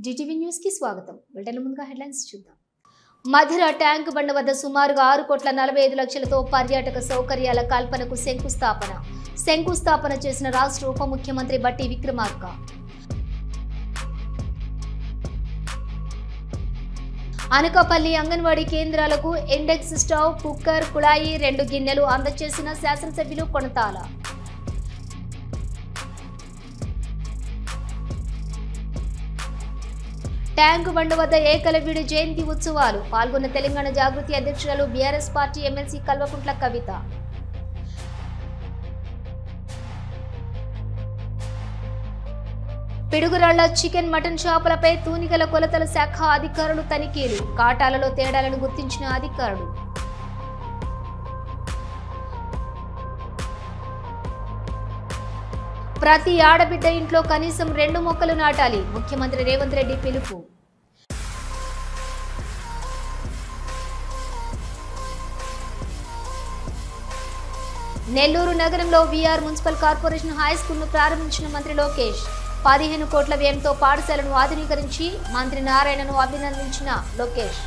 Zee TV news కి స్వాగతం. వెంటనే ముందుగా హెడ్లైన్స్ చూద్దాం. మధిర ట్యాంక్ బండ వద్ద సుమారుగా 6,45,00,000తో పర్యాటక సౌకర్యాల కల్పనకు శంకుస్థాపన చేసిన రాష్ట్ర ఉప ముఖ్యమంత్రి బట్టి విక్రమార్క. అనకాపల్లి అంగన్వాడీ కేంద్రాలకు ఇండెక్స్ స్టవ్, కుక్కర్, కుళాయి, 2 గిన్నెలు అందజేసిన శాసనసభ్యులు కొనతాల. ట్యాంకు బండ వద్ద ఏకలవ్యుడి జయంతి ఉత్సవాలు పాల్గొన్న తెలంగాణ జాగృతి అధ్యక్షురాలు BRS party MLC Kalvakuntla Kavitha. Piduguralla chicken, mutton షాపులపై తూనిగల కొలతల శాఖ అధికారులు తనిఖీలు, కాటాలలో తేడాలను గుర్తించిన అధికారులు. ప్రతి ఆడబిడ్డ ఇంట్లో కనీసం 2 మొక్కలు నాటాలి, ముఖ్యమంత్రి రేవంత్ రెడ్డి పిలుపు. నెల్లూరు నగరంలో వీఆర్ మున్సిపల్ కార్పొరేషన్ హై స్కూల్ను ప్రారంభించిన మంత్రి లోకేష్. 15 కోట్ల వ్యయంతో పాఠశాలను ఆధునీకరించి మంత్రి నారాయణను అభినందించిన లోకేష్.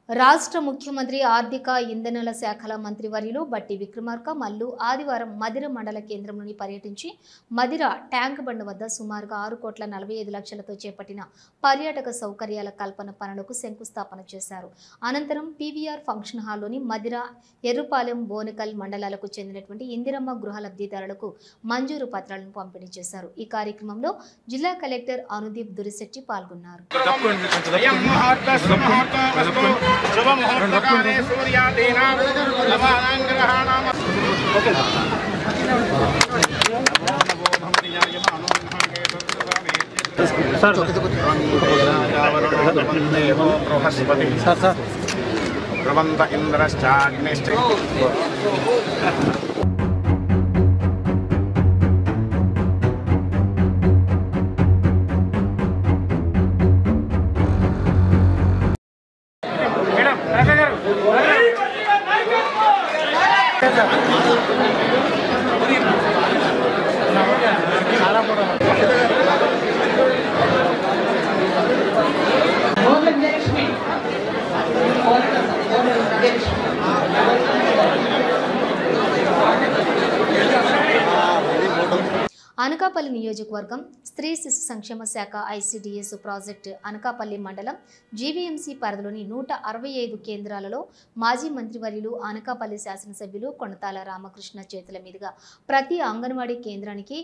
రాష్ట్ర ముఖ్యమంత్రి ఆర్థిక ఇంధనాల శాఖల మంత్రివర్యులు బట్టి విక్రమార్క మల్లు ఆదివారం మధిర మండల కేంద్రంలోని పర్యటించి మధిర ట్యాంక్ బండ వద్ద సుమారుగా 6,45,00,000తో చేపట్టిన పర్యాటక సౌకర్యాల కల్పన పనులకు శంకుస్థాపన చేశారు. అనంతరం పీవీఆర్ ఫంక్షన్ హాల్లోని మధిర, ఎర్రుపాలెం, బోనకల్ మండలాలకు చెందినటువంటి ఇందిరమ్మ గృహ లబ్ధిదారులకు మంజూరు పత్రాలను పంపిణీ చేశారు. ఈ కార్యక్రమంలో జిల్లా కలెక్టర్ అనుదీప్ దురిశెట్టి పాల్గొన్నారు. అనకాపల్లి నియోజకవర్గం స్త్రీ శిశు సంక్షేమ శాఖ ఐసిడిఎస్ ప్రాజెక్టు అనకాపల్లి మండలం జీవీఎంసీ పరిధిలోని 165 కేంద్రాలలో మాజీ మంత్రివర్యులు అనకాపల్లి శాసనసభ్యులు కొనతాల రామకృష్ణ చేతుల మీదుగా ప్రతి అంగన్వాడీ కేంద్రానికి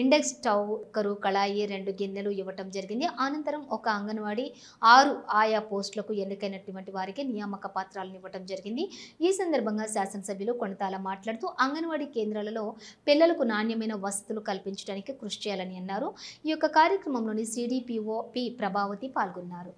ఇండెక్స్ స్టవ్, కుక్కరు, కళాయి, 2 గిన్నెలు ఇవ్వటం జరిగింది. అనంతరం ఒక అంగన్వాడీ 6 ఆయా పోస్టులకు ఎన్నికైనటువంటి వారికి నియామక పత్రాలను ఇవ్వటం జరిగింది. ఈ సందర్భంగా శాసనసభ్యులు కొనతాల మాట్లాడుతూ అంగన్వాడీ కేంద్రాలలో పిల్లలకు నాణ్యమైన వసతులు కల్పించడానికి కృషి చేయాలని అన్నారు. ఈ యొక్క కార్యక్రమంలోని సిడిపిఓ పి ప్రభావతి పాల్గొన్నారు.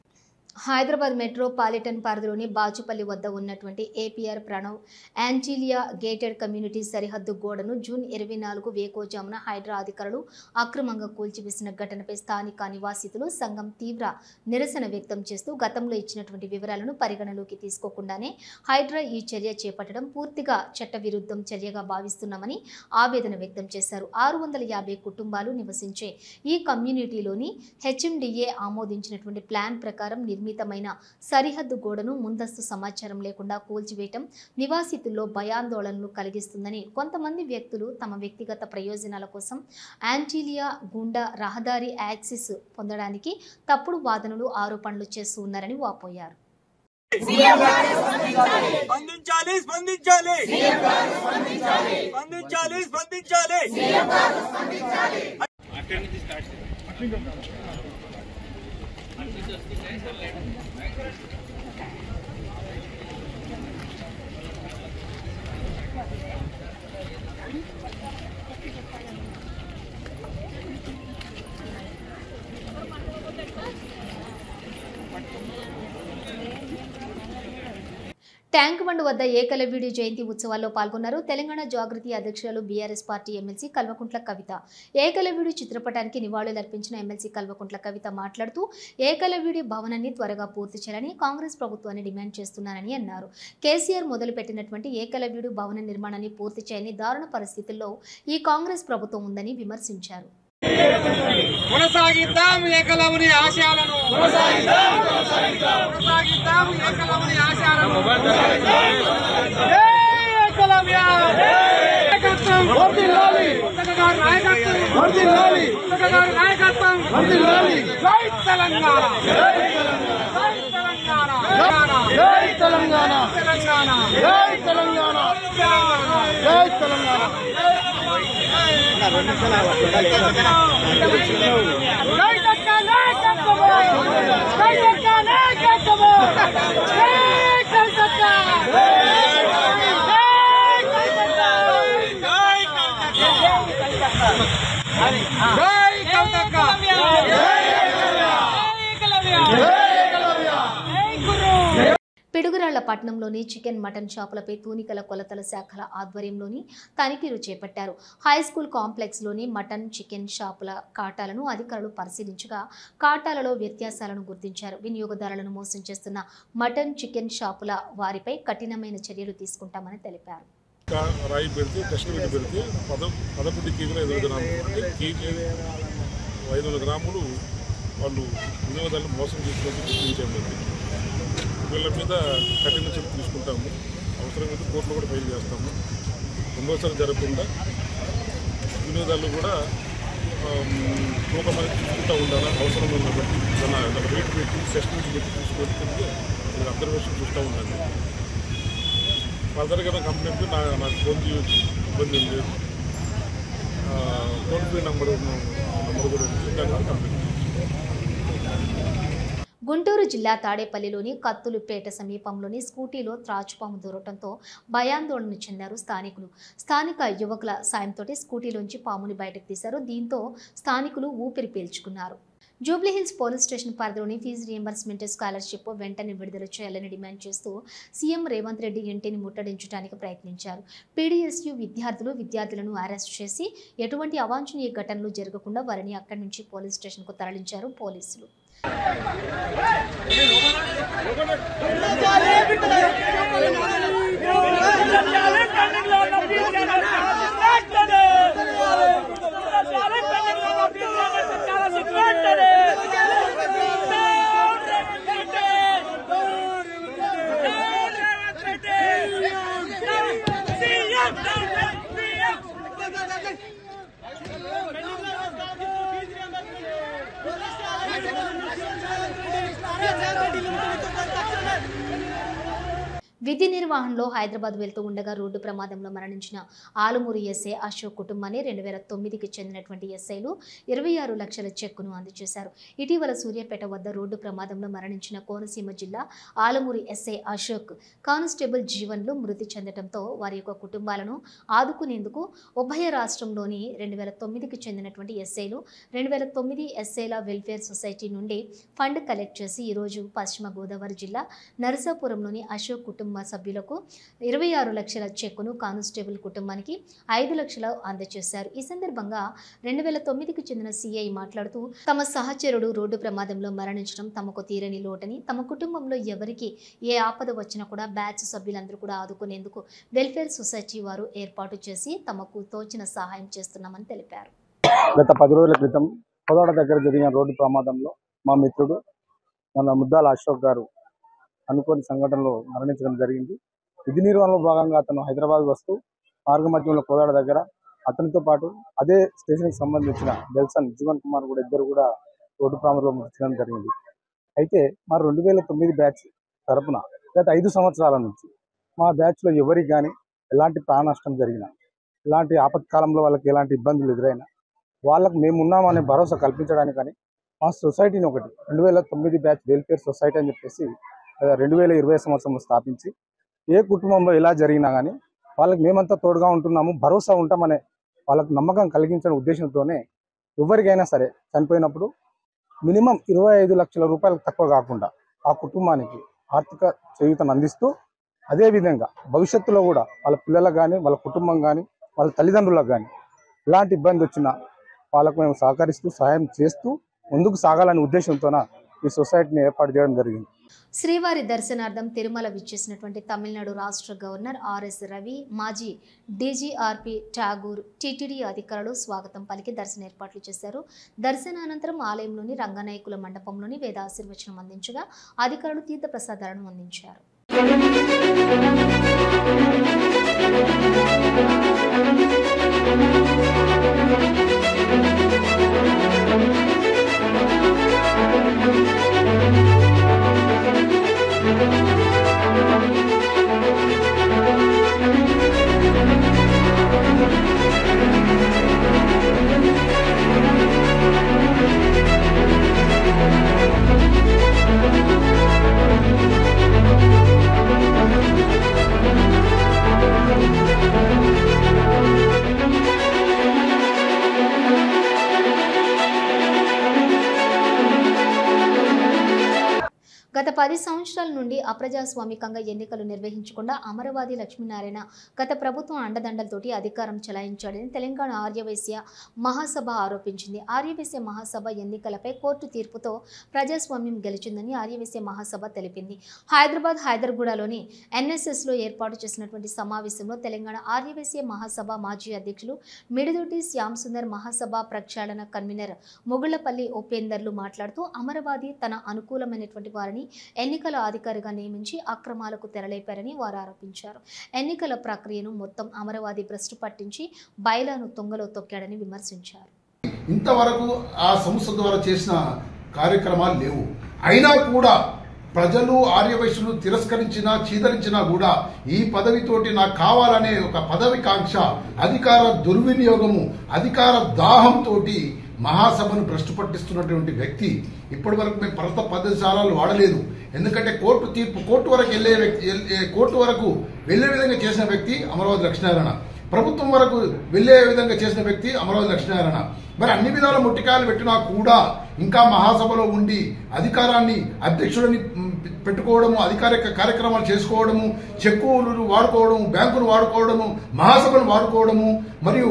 హైదరాబాద్ మెట్రోపాలిటన్ పరిధిలోని బాచుపల్లి వద్ద ఉన్నటువంటి ఏపీఆర్ ప్రణవ్ యాంటీలియా గేటెడ్ కమ్యూనిటీ సరిహద్దు గోడను జూన్ 24 వేకోజామున హైడ్రా అధికారులు అక్రమంగా కూల్చివేసిన ఘటనపై స్థానిక నివాసితులు సంఘం తీవ్ర నిరసన వ్యక్తం చేస్తూ గతంలో ఇచ్చినటువంటి వివరాలను పరిగణలోకి తీసుకోకుండానే హైడ్రా ఈ చర్య చేపట్టడం పూర్తిగా చట్టవిరుద్ధం చర్యగా భావిస్తున్నామని ఆవేదన వ్యక్తం చేశారు. 650 కుటుంబాలు నివసించే ఈ కమ్యూనిటీలోని హెచ్ఎండిఏ ఆమోదించినటువంటి ప్లాన్ ప్రకారం నిర్మితమైన సరిహద్దు గోడను ముందస్తు సమాచారం లేకుండా కూల్చివేయటం నివాసితుల్లో భయాందోళనలు కలిగిస్తుందని కొంతమంది వ్యక్తులు తమ వ్యక్తిగత ప్రయోజనాల కోసం యాంటీలియా గుండా రహదారి యాక్సెస్ పొందడానికి తప్పుడు వాదనలు, ఆరోపణలు చేస్తూ ఉన్నారని వాపోయారు. ట్యాంక్ బండ్ వద్ద ఏకలవ్యుడి జయంతి ఉత్సవాల్లో పాల్గొన్నారు. తెలంగాణ జాగృతి అధ్యక్షురాలు BRS party MLC Kalvakuntla Kavitha. ఏకలవ్యుడి చిత్రపటానికి నివాళులర్పించిన ఎమ్మెల్సీ కల్వకుంట్ల కవిత మాట్లాడుతూ ఏకలవ్యుడి భవనాన్ని త్వరగా పూర్తి చేయాలని కాంగ్రెస్ ప్రభుత్వాన్ని డిమాండ్ చేస్తున్నానని అన్నారు. కేసీఆర్ మొదలుపెట్టినటువంటి ఏకలవ్యుడి భవన నిర్మాణాన్ని పూర్తి చేయని దారుణ పరిస్థితుల్లో ఈ కాంగ్రెస్ ప్రభుత్వం ఉందని విమర్శించారు. కొనసాగిద్దాం ఏకలవుని ఆశయాలను కొనసాగిద్దాం ఏకలవుని ఆశయాలను ఏకలవ్య నాయకత్వం వర్ధిల్లాలి నాయకత్వం వర్ధిల్లాలి జై తెలంగాణ జై తెలంగాణ జై తెలంగాణ జై తెలంగాణ పిడుగురాళ్ల పట్టణంలోని చికెన్ మటన్ షాపులపై తూనికల కొలతల శాఖల ఆధ్వర్యంలోని తనిఖీలు చేపట్టారు. హైస్కూల్ కాంప్లెక్స్లోని మటన్ చికెన్ షాపుల కాటాలను అధికారులు పరిశీలించగా కాటాలలో వ్యత్యాసాలను గుర్తించారు. వినియోగదారులను మోసం చేస్తున్న మటన్ చికెన్ షాపుల వారిపై కఠినమైన చర్యలు తీసుకుంటామని తెలిపారు. రాయి పెడితే టెస్ట్ పెడితే 11 కేజీలు 5 గ్రాములు అంటే కేజీ 500 గ్రాములు వాళ్ళు వినియోగదారులు మోసం చేసుకుంటూ గుర్తించాము. వీళ్ళ మీద కఠిన చర్యలు తీసుకుంటాము. అవసరమైతే కోర్టులో కూడా ఫైల్ చేస్తాము. రెండోసారి జరగకుండా వినియోగదారులు కూడా తూకం అనేది తీసుకుంటూ ఉండాలి. అవసరం ఉన్న బట్టి రేట్ పెట్టి టెస్ట్ పెట్టి తీసుకుంటే అబ్జర్వేషన్ చూస్తూ ఉండాలి. ఫర్దర్గా కంప్లైంట్ నాకు ఫోన్ చేయొచ్చు, ఇబ్బంది ఏం లేదు. టోల్ ఫ్రీ నెంబర్ కూడా ఉంది, దాని కంప్లైంట్. గుంటూరు జిల్లా తాడేపల్లిలోని కత్తులుపేట సమీపంలోని స్కూటీలో త్రాచుపాము దూరటంతో భయాందోళన చెందారు స్థానికులు. స్థానిక యువకుల సాయంతో స్కూటీలోంచి పాముని బయటకు తీశారు. దీంతో స్థానికులు ఊపిరి పీల్చుకున్నారు. జూబ్లీహిల్స్ పోలీస్ స్టేషన్ పరిధిలోని ఫీజు రియంబర్స్మెంట్ స్కాలర్షిప్ వెంటనే విడుదల చేయాలని డిమాండ్ చేస్తూ సీఎం రేవంత్ రెడ్డి ఇంటిని ముట్టడించడానికి ప్రయత్నించారు. పీడీఎస్యూ విద్యార్థులను అరెస్ట్ చేసి ఎటువంటి అవాంఛనీయ ఘటనలు జరగకుండా వారిని అక్కడి నుంచి పోలీస్ స్టేషన్కు తరలించారు పోలీసులు. విధి నిర్వహణలో హైదరాబాద్ వెళ్తూ ఉండగా రోడ్డు ప్రమాదంలో మరణించిన ఆలుమూరి ఎస్ఐ అశోక్ కుటుంబాన్ని 2009కి చెందినటువంటి ఎస్ఐలు 26 లక్షల చెక్కును అందజేశారు. ఇటీవల సూర్యాపేట వద్ద రోడ్డు ప్రమాదంలో మరణించిన కోనసీమ జిల్లా ఆలుమూరి ఎస్ఐ అశోక్ కానిస్టేబుల్ జీవన్లు మృతి చెందడంతో వారి యొక్క కుటుంబాలను ఆదుకునేందుకు ఉభయ రాష్ట్రంలోని 2009కి చెందినటువంటి ఎస్ఐలు 2009 ఎస్ఐల వెల్ఫేర్ సొసైటీ నుండి ఫండ్ కలెక్ట్ చేసి ఈరోజు పశ్చిమ గోదావరి జిల్లా నరసాపురంలోని అశోక్ కుటుంబ సభ్యులకు 26 లక్షల చెక్కును కానిస్టేబుల్ కుటుంబానికి 5 లక్షలు అందజేశారు. ఈ సందర్భంగా 2009కి చెందిన సిఐ మాట్లాడుతూ తమ సహచరుడు రోడ్డు ప్రమాదంలో మరణించడం తమకు తీరని లోటని, తమ కుటుంబంలో ఎవరికి ఏ ఆపద వచ్చినా కూడా బ్యాచ్ సభ్యులందరూ కూడా ఆదుకునేందుకు వెల్ఫేర్ సొసైటీ వారు ఏర్పాటు చేసి తమకు తోచిన సహాయం చేస్తున్నామని తెలిపారు. గత 10 రోజుల క్రితం కోదాడ దగ్గర జరిగిన రోడ్డు ప్రమాదంలో మా మిత్రుడు మన ముద్దాల అశోక్ గారు అనుకోని సంఘటనలో మరణించడం జరిగింది. విధి నిర్వహణలో భాగంగా అతను హైదరాబాద్ వస్తూ మార్గమధ్యంలో కోదాడ దగ్గర అతనితో పాటు అదే స్టేషన్కి సంబంధించిన బెల్సన్ జీవన్ కుమార్ కూడా ఇద్దరు కూడా రోడ్డు ప్రమాదంలో మృతి చెందడం జరిగింది. అయితే మా 2009 బ్యాచ్ తరపున గత 5 సంవత్సరాల నుంచి మా బ్యాచ్లో ఎవరికి కానీ ఎలాంటి ప్రాణ నష్టం జరిగినా, ఎలాంటి ఆపత్కాలంలో వాళ్ళకి ఎలాంటి ఇబ్బందులు ఎదురైనా వాళ్ళకు మేము ఉన్నామనే భరోసా కల్పించడానికి కానీ మా సొసైటీని ఒకటి 2009 బ్యాచ్ వెల్ఫేర్ సొసైటీ అని చెప్పేసి 2020 సంవత్సరంలో స్థాపించి ఏ కుటుంబంలో ఎలా జరిగినా కానీ వాళ్ళకి మేమంతా తోడుగా ఉంటున్నాము, భరోసా ఉంటామనే వాళ్ళకు నమ్మకం కలిగించిన ఉద్దేశంతోనే ఎవరికైనా సరే చనిపోయినప్పుడు మినిమం 25 లక్షల రూపాయలకు తక్కువ కాకుండా ఆ కుటుంబానికి ఆర్థిక చేయూతను అందిస్తూ, అదేవిధంగా భవిష్యత్తులో కూడా వాళ్ళ పిల్లలకు కానీ వాళ్ళ కుటుంబం కానీ వాళ్ళ తల్లిదండ్రులకు కానీ ఎలాంటి ఇబ్బంది వచ్చినా వాళ్ళకు మేము సహకరిస్తూ సహాయం చేస్తూ ముందుకు సాగాలనే ఉద్దేశంతోన ఈ సొసైటీని ఏర్పాటు చేయడం జరిగింది. శ్రీవారి దర్శనార్థం తిరుమల విచ్చేసినటువంటి తమిళనాడు రాష్ట్ర గవర్నర్ ఆర్ఎస్ రవి, మాజీ డీజీఆర్పీ ఠాగూర్, టీటీడీ అధికారులు స్వాగతం పలికి దర్శన ఏర్పాట్లు చేశారు. దర్శనానంతరం ఆలయంలోని రంగనాయకుల మండపంలోని వేద ఆశీర్వచనం అందించగా అధికారులు తీర్థ ప్రసాదాలను అందించారు. గత 10 సంవత్సరాల నుండి అప్రజాస్వామికంగా ఎన్నికలు నిర్వహించకుండా అమరవాది లక్ష్మీనారాయణ గత ప్రభుత్వం అండదండలతోటి అధికారం చెలాయించాడని తెలంగాణ ఆర్యవైశ్య మహాసభ ఆరోపించింది. ఆర్యవైశ్య మహాసభ ఎన్నికలపై కోర్టు తీర్పుతో ప్రజాస్వామ్యం గెలిచిందని ఆర్యవైశ్య మహాసభ తెలిపింది. హైదరాబాద్ హైదర్గూడలోని ఎన్ఎస్ఎస్లో ఏర్పాటు చేసినటువంటి సమావేశంలో తెలంగాణ ఆర్యవైశ్య మహాసభ మాజీ అధ్యక్షులు మిడిదొడ్డి శ్యామ్ సుందర్, మహాసభ ప్రక్షాళన కన్వీనర్ ముగుళ్లపల్లి ఉపేందర్లు మాట్లాడుతూ అమరవాది తన అనుకూలమైనటువంటి వారిని ఎన్నికల అధికారిగా నియమించి అక్రమాలకు తెరలేపారని వారు ఆరోపించారు. ఎన్నికల ప్రక్రియను మొత్తం అమరవాది భ్రష్టు పట్టించి బైలాను తొంగలో తొక్కాడని విమర్శించారు. ఇంతవరకు ఆ సంస్థ ద్వారా చేసిన కార్యక్రమాలు లేవు. అయినా కూడా ప్రజలు ఆర్యవైశ్యులు తిరస్కరించినా చీదరించినా కూడా ఈ పదవితోటి నాకు కావాలనే ఒక పదవి కాంక్ష, అధికార దుర్వినియోగము, అధికార దాహంతో మహాసభను భ్రష్టు పట్టిస్తున్నటువంటి వ్యక్తి ఇప్పటి వరకు మేము ప్రస్తుత పద్ధతిశాలను వాడలేదు. ఎందుకంటే కోర్టు తీర్పు కోర్టు వరకు వెళ్లే విధంగా చేసిన వ్యక్తి అమరావతి లక్ష్మీనారాయణ, ప్రభుత్వం వరకు వెళ్లే విధంగా చేసిన వ్యక్తి అమరావతి లక్ష్మీనారాయణ. మరి అన్ని విధాల ముట్టికాయలు పెట్టినా కూడా ఇంకా మహాసభలో ఉండి అధికారాన్ని అధ్యక్షుడిని పెట్టుకోవడము, అధికారిక కార్యక్రమాలు చేసుకోవడము, చెక్కులు వాడుకోవడము, బ్యాంకులు వాడుకోవడము, మహాసభను వాడుకోవడము, మరియు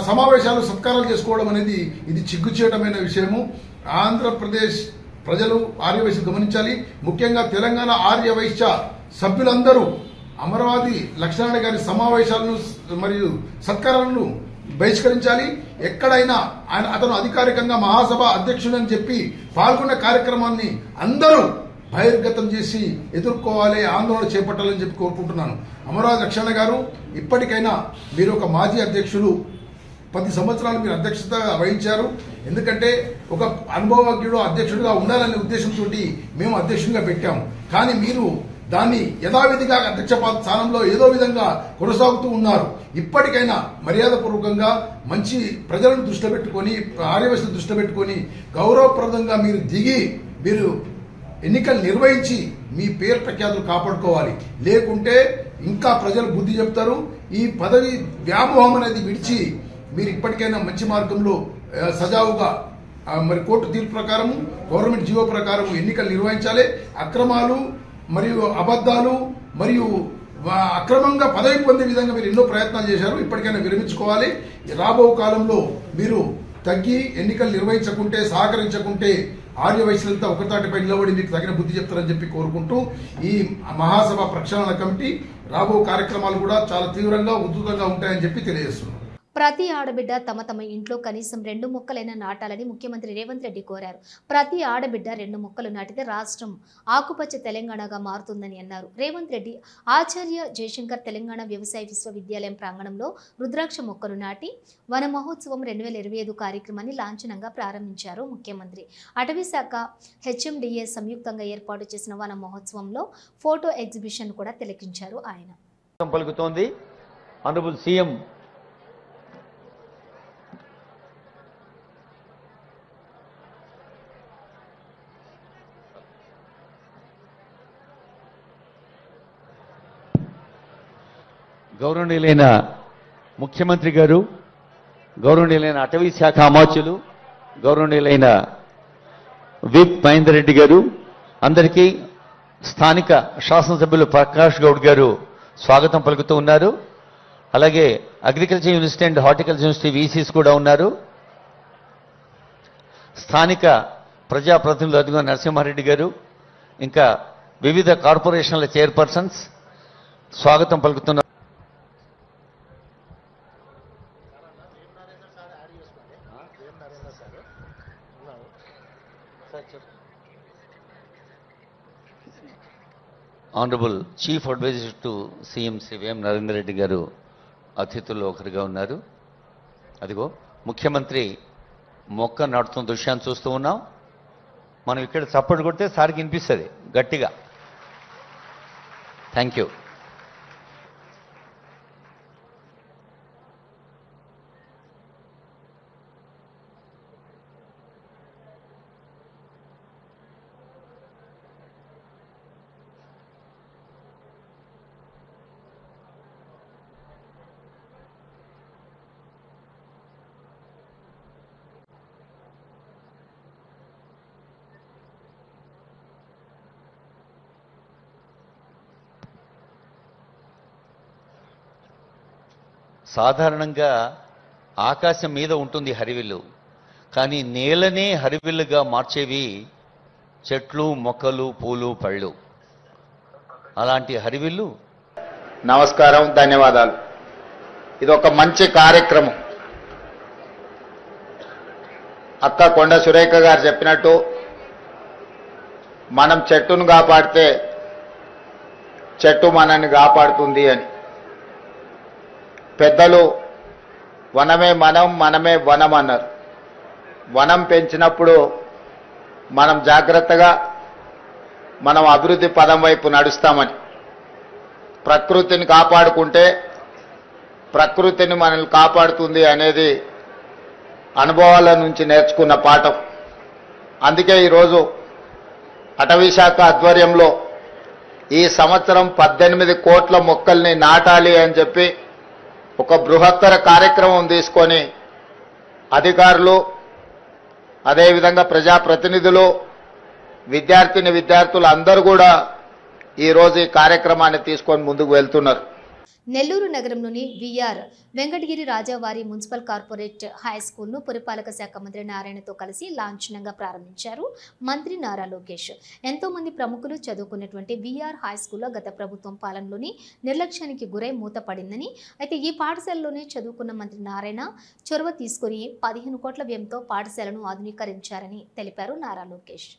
సమావేశాలు సత్కారాలు చేసుకోవడం అనేది ఇది చిగ్గుచేటమైన విషయము. ఆంధ్రప్రదేశ్ ప్రజలు ఆర్యవైశ్య గమనించాలి. ముఖ్యంగా తెలంగాణ ఆర్యవైశ్య సభ్యులందరూ అమరావతి లక్ష్మీనారాయణ గారి సమావేశాలను మరియు సత్కారాలను బహిష్కరించాలి. ఎక్కడైనా అతను అధికారికంగా మహాసభ అధ్యక్షుడని చెప్పి పాల్గొన్న కార్యక్రమాన్ని అందరూ బహిర్గతం చేసి ఎదుర్కోవాలి, ఆందోళన చేపట్టాలని చెప్పి కోరుకుంటున్నాను. అమరావతి లక్ష్మణ గారు, ఇప్పటికైనా మీరు ఒక మాజీ అధ్యక్షులు, 10 సంవత్సరాలు మీరు అధ్యక్షత వహించారు. ఎందుకంటే ఒక అనుభవజ్ఞుడు అధ్యక్షుడిగా ఉండాలనే ఉద్దేశంతో మేము అధ్యక్షుడిగా పెట్టాము. కానీ మీరు దాన్ని యథావిధిగా అధ్యక్ష స్థానంలో ఏదో విధంగా కొనసాగుతూ ఉన్నారు. ఇప్పటికైనా మర్యాదపూర్వకంగా మంచి ప్రజలను దృష్టిలో పెట్టుకుని, ఆర్యవైశ్యులను దృష్టిలో పెట్టుకుని గౌరవప్రదంగా మీరు దిగి మీరు ఎన్నికలు నిర్వహించి మీ పేరు ప్రఖ్యాతులు కాపాడుకోవాలి. లేకుంటే ఇంకా ప్రజలు బుద్ధి చెప్తారు. ఈ పదవి వ్యామోహం అనేది విడిచి మీరు ఇప్పటికైనా మంచి మార్గంలో సజావుగా మరి కోర్టు తీర్పు ప్రకారము, గవర్నమెంట్ జీవో ప్రకారం ఎన్నికలు నిర్వహించాలి. అక్రమాలు మరియు అబద్దాలు మరియు అక్రమంగా పదవి పొందే విధంగా మీరు ఎన్నో ప్రయత్నాలు చేశారు. ఇప్పటికైనా విరమించుకోవాలి. రాబో కాలంలో మీరు తగ్గి ఎన్నికలు నిర్వహించకుంటే, సహకరించకుంటే ఆర్యవైశ్యులంతా ఒకతాటిపై నిలబడి మీకు తగిన బుద్ధి చెప్తారని చెప్పి కోరుకుంటూ ఈ మహాసభ ప్రక్షాళన కమిటీ రాబో కార్యక్రమాలు కూడా చాలా తీవ్రంగా ఉధృతంగా ఉంటాయని చెప్పి తెలియజేస్తున్నారు. ప్రతి ఆడబిడ్డ తమ ఇంట్లో కనీసం 2 మొక్కలైనా నాటాలని ముఖ్యమంత్రి రేవంత్ రెడ్డి కోరారు. ప్రతి ఆడబిడ్డ 2 మొక్కలు నాటితే రాష్ట్రం ఆకుపచ్చ తెలంగాణగా మారుతుందని అన్నారు. రేవంత్ రెడ్డి ఆచార్య జయశంకర్ తెలంగాణ వ్యవసాయ విశ్వవిద్యాలయం ప్రాంగణంలో రుద్రాక్ష మొక్కలు నాటి వన మహోత్సవం 2025 కార్యక్రమాన్ని లాంఛనంగా ప్రారంభించారు ముఖ్యమంత్రి. అటవీ శాఖ హెచ్ఎండిఏ సంయుక్తంగా ఏర్పాటు చేసిన వన మహోత్సవంలో ఫోటో ఎగ్జిబిషన్ కూడా తిలకించారు ఆయన. పలుకుతోంది ఆనరబుల్ సీఎం గౌరవనీయులైన ముఖ్యమంత్రి గారు, గౌరవనీయులైన అటవీ శాఖ అమాత్యులు, గౌరవనీయులైన విప్ మహేందర్ రెడ్డి గారు, అందరికీ స్థానిక శాసనసభ్యులు ప్రకాష్ గౌడ్ గారు స్వాగతం పలుకుతూ ఉన్నారు. అలాగే agriculture university and horticulture university VCs కూడా ఉన్నారు. స్థానిక ప్రజాప్రతినిధులు అదిగో నరసింహారెడ్డి గారు, ఇంకా వివిధ కార్పొరేషన్ల చైర్పర్సన్స్ స్వాగతం పలుకుతున్నారు. Honourable chief advisor to CM Shri Vem Narender Reddy గారు అతిథుల్లో ఒకరిగా ఉన్నారు. అదిగో ముఖ్యమంత్రి మొక్క నాటుతున్న దృశ్యాన్ని చూస్తూ ఉన్నాం. మనం ఇక్కడ చప్పట్లు కొడితే సార్కి వినిపిస్తుంది గట్టిగా. Thank you. సాధారణంగా ఆకాశం మీద ఉంటుంది హరివిల్లు, కానీ నేలనే హరివిల్లుగా మార్చేవి చెట్లు, మొక్కలు, పూలు, పళ్ళు. అలాంటి హరివిల్లు. నమస్కారం, ధన్యవాదాలు. ఇది ఒక మంచి కార్యక్రమం. అక్క కొండ సురేఖ గారు చెప్పినట్టు మనం చెట్టును కాపాడితే చెట్టు మనల్ని కాపాడుతుంది అని. పెద్దలు వనమే మనం, మనమే వనం అన్నారు. వనం పెంచినప్పుడు మనం జాగ్రత్తగా మనం అభివృద్ధి పదం వైపు నడుస్తామని. ప్రకృతిని కాపాడుకుంటే ప్రకృతిని మనల్ని కాపాడుతుంది అనేది అనుభవాల నుంచి నేర్చుకున్న పాఠం. అందుకే ఈరోజు అటవీ శాఖ ఆధ్వర్యంలో ఈ సంవత్సరం 18 కోట్ల మొక్కల్ని నాటాలి అని చెప్పి ఒక బృహత్తర కార్యక్రమం తీసుకొని అధికారులు, అదేవిధంగా ప్రజాప్రతినిధులు, విద్యార్థులు అందరూ కూడా ఈరోజు ఈ కార్యక్రమాన్ని తీసుకొని ముందుకు వెళ్తున్నారు. నెల్లూరు నగరంలోని విఆర్ వెంకటగిరి రాజావారి మున్సిపల్ కార్పొరేట్ హై స్కూల్ను పురపాలక శాఖ మంత్రి నారాయణతో కలిసి లాంఛనంగా ప్రారంభించారు మంత్రి నారా లోకేష్. ఎంతో మంది ప్రముఖులు చదువుకున్నటువంటి విఆర్ హై స్కూల్లో గత ప్రభుత్వం పాలనలోని నిర్లక్ష్యానికి గురై మూతపడిందని, అయితే ఈ పాఠశాలలోనే చదువుకున్న మంత్రి నారాయణ చొరవ తీసుకుని 15 కోట్ల వ్యయంతో పాఠశాలను ఆధునీకరించారని తెలిపారు నారా లోకేష్.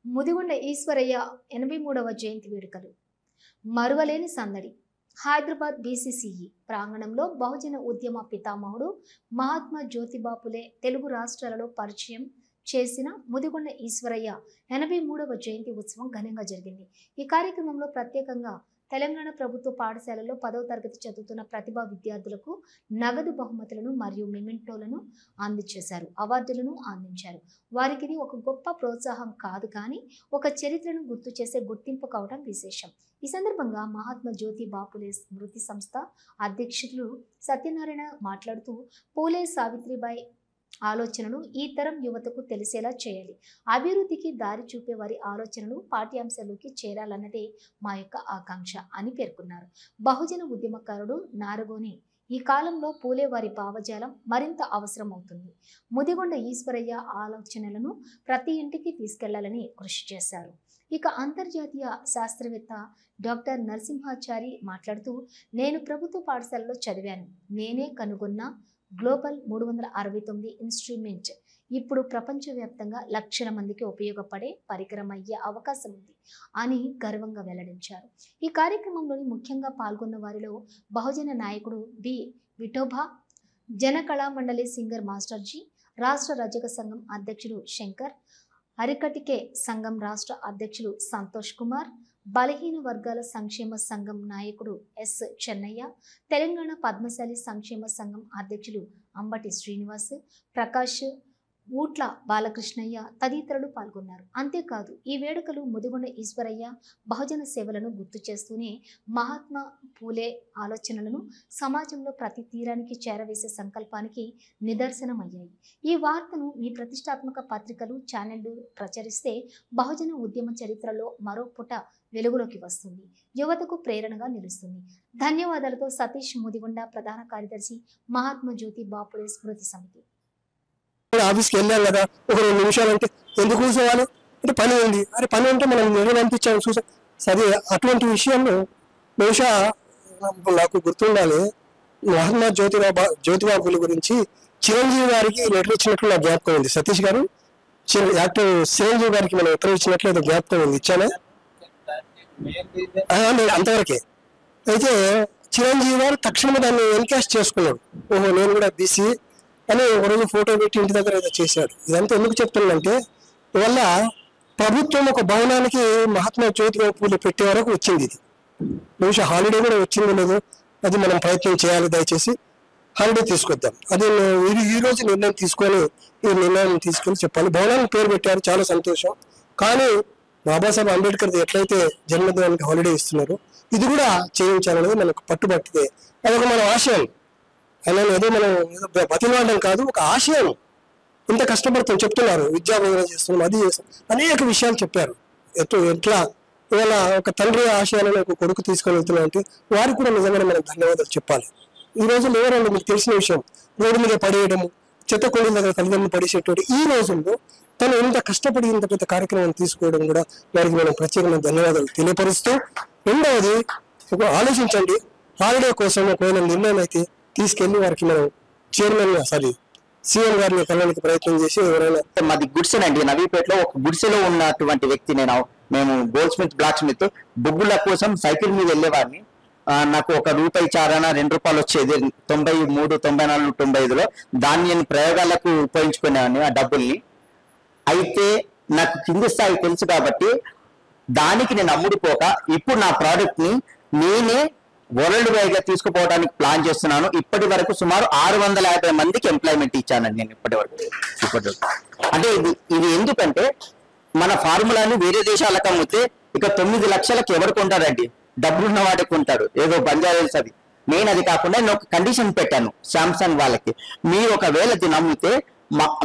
ముదిగొండ ఈశ్వరయ్య 83వ జయంతి వేడుకలు మరువలేని సందడి. హైదరాబాద్ బీసీసీఈ ప్రాంగణంలో బహుజన ఉద్యమ పితామహుడు మహాత్మా జ్యోతిబాపులే తెలుగు రాష్ట్రాలలో పరిచయం చేసిన ముదిగొండ ఈశ్వరయ్య 83వ జయంతి ఉత్సవం ఘనంగా జరిగింది. ఈ కార్యక్రమంలో ప్రత్యేకంగా తెలంగాణ ప్రభుత్వ పాఠశాలలో 10వ తరగతి చదువుతున్న ప్రతిభా విద్యార్థులకు నగదు బహుమతులను మరియు మెమెంటోలను అందజేశారు. అవార్డులను అందించారు. వారికి ఇది ఒక గొప్ప ప్రోత్సాహం కాదు, కానీ ఒక చరిత్రను గుర్తు చేసే గుర్తింపు కావడం విశేషం. ఈ సందర్భంగా మహాత్మా జ్యోతి బాపులే స్మృతి సంస్థ అధ్యక్షులు సత్యనారాయణ మాట్లాడుతూ, పూలే సావిత్రిబాయి ఆలోచనను ఈ తరం యువతకు తెలిసేలా చేయాలి. అభివృద్ధికి దారి చూపే వారి ఆలోచనలు పాఠ్యాంశాల్లోకి చేరాలన్నదే మా యొక్క ఆకాంక్ష అని పేర్కొన్నారు. బహుజన ఉద్యమకారుడు నారగోని ఈ కాలంలో పూలే వారి భావజాలం మరింత అవసరం అవుతుంది. ముదిగొండ ఈశ్వరయ్య ఆలోచనలను ప్రతి ఇంటికి తీసుకెళ్లాలని కృషి చేశారు. ఇక అంతర్జాతీయ శాస్త్రవేత్త డాక్టర్ నరసింహాచారి మాట్లాడుతూ, నేను ప్రభుత్వ పాఠశాలలో చదివాను. నేనే కనుగొన్న గ్లోబల్ 369 ఇన్స్ట్రుమెంట్ ఇప్పుడు ప్రపంచవ్యాప్తంగా లక్షల మందికి ఉపయోగపడే పరికరం అయ్యే అవకాశం ఉంది అని గర్వంగా వెల్లడించారు. ఈ కార్యక్రమంలోని ముఖ్యంగా పాల్గొన్న వారిలో బహుజన నాయకుడు బి విఠోబా, జన కళామండలి సింగర్ మాస్టర్జీ, రాష్ట్ర రజక సంఘం అధ్యక్షుడు శంకర్, అరికటికే సంఘం రాష్ట్ర అధ్యక్షులు సంతోష్ కుమార్, బలహీన వర్గాల సంక్షేమ సంఘం నాయకుడు ఎస్ చెన్నయ్య, తెలంగాణ పద్మశాలి సంక్షేమ సంఘం అధ్యక్షులు అంబటి శ్రీనివాస్, ప్రకాష్, ఊట్ల బాలకృష్ణయ్య తదితరులు పాల్గొన్నారు. అంతేకాదు ఈ వేడుకలు ముదిగొండ ఈశ్వరయ్య బహుజన సేవలను గుర్తు చేస్తూనే మహాత్మా పూలే ఆలోచనలను సమాజంలో ప్రతి తీరానికి చేరవేసే సంకల్పానికి నిదర్శనమయ్యాయి. ఈ వార్తను మీ ప్రతిష్టాత్మక పత్రికలు, ఛానళ్లు ప్రచురిస్తే బహుజన ఉద్యమ చరిత్రలో మరో పుట వెలుగులోకి వస్తుంది, యువతకు ప్రేరణగా నిలుస్తుంది. ధన్యవాదాలతో సతీష్, ముదిగొండ ప్రధాన కార్యదర్శి, మహాత్మా జ్యోతి బాపులే స్మృతి సమితి. ఆఫీస్కి వెళ్ళాం కదా, ఒక 2 నిమిషాలు అంటే ఎందుకు కూర్చోవాలి అంటే పని ఉంది. అరే పని ఉంటే మనం నిర్ణయం పంపించాము చూసాం. సరే అటువంటి విషయంలో బహుశా నాకు గుర్తుండాలి, మహాత్మా జ్యోతిబాబుల గురించి చిరంజీవి గారికి లెటర్ ఇచ్చినట్లు నాకు జ్ఞాపకం ఉంది. సతీష్ గారు యాక్టర్ చిరంజీవి గారికి మనం ఉత్తరం ఇచ్చినట్లు ఏదో జ్ఞాపకం ఉంది. ఇచ్చానా? అంతవరకే. అయితే చిరంజీవి గారు తక్షణమే దాన్ని ఎన్కాష్ చేసుకున్నాడు. ఓహో నేను కూడా బీసీ అని ఒకరోజు ఫోటో పెట్టి ఇంటి దగ్గర ఏదో చేశాడు. ఇదంతా ఎందుకు చెప్తున్నానంటే, వల్ల ప్రభుత్వం ఒక భవనానికి మహాత్మా జ్యోతిబా పూలే పెట్టే వరకు వచ్చింది. ఇది బహుశా హాలిడే కూడా వచ్చిందో లేదో అది మనం ప్రయత్నం చేయాలి. దయచేసి హాలిడే తీసుకొద్దాం. అది ఈ రోజు నిర్ణయం తీసుకొని ఈ నిర్ణయం తీసుకొని చెప్పాలి. భవనానికి పేరు పెట్టారు, చాలా సంతోషం. కానీ బాబాసాహెబ్ అంబేద్కర్ ఎట్లయితే జన్మదినానికి హాలిడే ఇస్తున్నారు, ఇది కూడా చేయించాలనేది మనకు పట్టుబట్టితే అదొక మన ఆశయం. అయినా ఏదో మనం ఏదో బతిలాడడం కాదు, ఒక ఆశయం. ఇంత కష్టపడుతాం చెప్తున్నారు, విద్యా బోధన చేస్తున్నాం, అది చేస్తాం, అనేక విషయాలు చెప్పారు. ఎట్లా ఇవాళ ఒక తండ్రి ఆశయాలను ఒక కొడుకు తీసుకొని వెళ్తున్నా అంటే వారికి కూడా నిజంగానే మనం ధన్యవాదాలు చెప్పాలి. ఈ రోజుల్లో ఎవరండి మీకు తెలిసిన విషయం, రోడ్డు మీద పడేయడము, చెత్త కొండల దగ్గర తల్లిదండ్రులు పడేసేటువంటి ఈ రోజుల్లో తను ఇంత కష్టపడి ఇంత పెద్ద కార్యక్రమం తీసుకోవడం కూడా వారికి మనం ప్రత్యేకమైన ధన్యవాదాలు తెలియపరుస్తూ, రెండవది ఆలోచించండి, హాలిడే కోసం ఒకవేళ నిర్ణయం అయితే తీసుకెళ్లి వారికి మనం చైర్మన్ సీఎం గారిని కలవడానికి ప్రయత్నం చేసి ఎవరైనా. మాది గుడిసె అండి, నవీపేటలో ఒక గుడిసెలో ఉన్నటువంటి వ్యక్తి నేను. మేము గోల్డ్ స్మిత్, బ్లాక్ స్మిత్ బొగ్గుల కోసం సైకిల్ మీద వెళ్ళేవాడిని. నాకు ₹1 చారణ ₹2 వచ్చేది 93, 94, 95లో. దాన్ని నేను ప్రయోగాలకు ఉపయోగించుకునేవాడిని ఆ డబ్బుల్ని. అయితే నాకు కింది స్థాయి తెలుసు కాబట్టి దానికి నేను అమ్ముడుపోక ఇప్పుడు నా ప్రోడక్ట్ ని నేనే వరల్డ్ వైడ్ గా తీసుకుపోవడానికి ప్లాన్ చేస్తున్నాను. ఇప్పటి వరకు సుమారు 650 మందికి ఎంప్లాయ్మెంట్ ఇచ్చానండి నేను ఇప్పటి వరకు. అంటే ఇది ఎందుకంటే మన ఫార్ములాని వేరే దేశాలకు అమ్మితే ఇక 9 లక్షలకు ఎవరు కొంటారండి? డబ్బులున్న వాడికి కొంటాడు, ఏదో బంజారాల్స్ అది. నేను అది కాకుండా నేను ఒక కండిషన్ పెట్టాను శాంసంగ్ వాళ్ళకి, మీరు ఒకవేళ దీన్ని అమ్మితే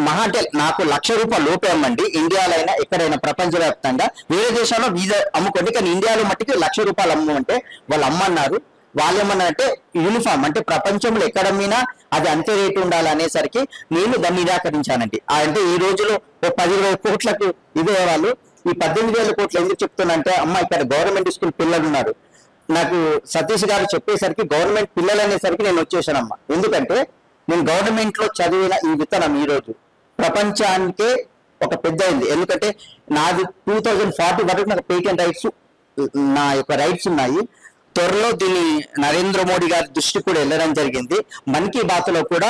మహా అంటే నాకు ₹1,00,000 లోపే అమ్మండి, ఇండియాలో అయినా ఎక్కడైనా ప్రపంచవ్యాప్తంగా. వేరే దేశాల్లో వీజా అమ్ముకోండి, కానీ ఇండియాలో మట్టికి ₹1,00,000 అమ్ము అంటే వాళ్ళు అమ్మన్నారు. వాళ్ళు ఏమన్నారంటే యూనిఫామ్ అంటే ప్రపంచంలో ఎక్కడ అమ్మినా అది అంతే రేటు ఉండాలనేసరికి నేను దాన్ని నిరాకరించానండి. అంటే ఈ రోజులో 10,000 కోట్లకు ఇదే వాళ్ళు. ఈ 18,000 కోట్లు ఎందుకు చెప్తున్నా అమ్మ ఇక్కడ గవర్నమెంట్ స్కూల్ పిల్లలు ఉన్నారు. నాకు సతీష్ గారు చెప్పేసరికి గవర్నమెంట్ పిల్లలు అనేసరికి నేను వచ్చేసానమ్మా. ఎందుకంటే నేను గవర్నమెంట్ లో చదివిన ఈ విత్తనం ఈ రోజు ప్రపంచానికే ఒక పెద్ద అయింది. ఎందుకంటే నాది 2040 వరకు నాకు పేటెంట్ రైట్స్, నా యొక్క రైట్స్ ఉన్నాయి. త్వరలో దీన్ని నరేంద్ర మోడీ గారి దృష్టి కూడా వెళ్ళడం జరిగింది. మన్ కీ బాత్ లో కూడా